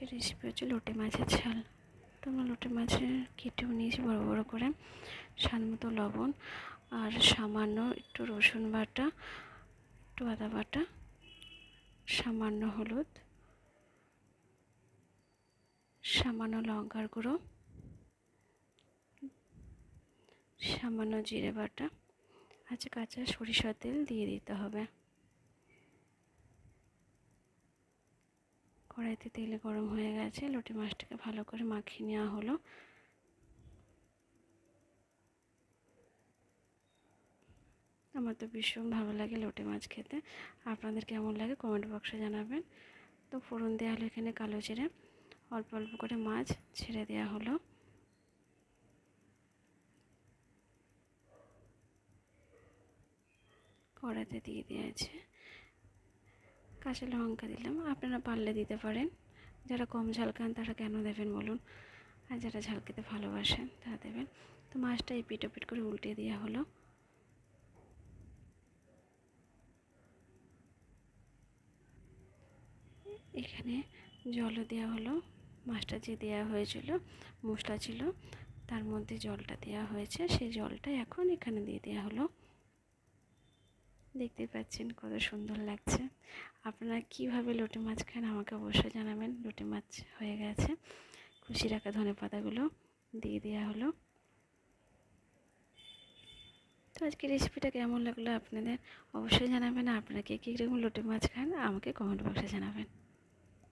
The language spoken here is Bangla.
আজকের রেসিপি হচ্ছে লোটে মাছের ঝাল। তো আমরা লোটে মাছের কেটেও নিয়েছি বড় বড় করে, স্বাদ মতো লবণ আর সামান্য একটু রসুন বাটা, একটু আদা বাটা, সামান্য হলুদ, সামান্য লঙ্কার গুঁড়ো, সামান্য জিরে বাটা, আজ কাঁচা সরিষার তেল দিয়ে দিতে হবে। কড়াইতে তেল গরম হয়ে গেছে, লোটে মাছটাকে ভালো করে মাখিয়ে নেওয়া হলো। আমার তো ভীষণ ভালো লাগে লোটে মাছ খেতে। আপনাদের কেমন লাগে কমেন্ট বক্সে জানাবেন। তো ফোড়ন দেওয়া হলো এখানে কালো জিরে, অল্প অল্প করে মাছ ছেড়ে দেওয়া হলো। কড়াইতে দিয়ে দিয়েছে কাঁচা লঙ্কা দিলাম, আপনারা পারলে দিতে পারেন। যারা কম ঝাল খান তারা কেন দেবেন বলুন, আর যারা ঝাল খেতে ভালোবাসেন তারা দেবেন। তো মাছটা এপিট ওপিট করে উল্টে দেওয়া হলো। এখানে জলও দেওয়া হলো। মাছটা যে দেওয়া হয়েছিল, মশলা ছিল তার মধ্যে জলটা দেওয়া হয়েছে, সেই জলটা এখন এখানে দিয়ে দেওয়া হলো। দেখতে পাচ্ছেন কত সুন্দর লাগছে। আপনারা কীভাবে লোটে মাছ খান আমাকে অবশ্যই জানাবেন। লোটে মাছ হয়ে গেছে, কুচি রাখা ধনেপাতাগুলো দিয়ে দেওয়া হলো। তো আজকে রেসিপিটা কেমন লাগলো আপনাদের অবশ্যই জানাবেন। আপনারা কে কীরকম লোটে মাছ খান আমাকে কমেন্ট বক্সে জানাবেন।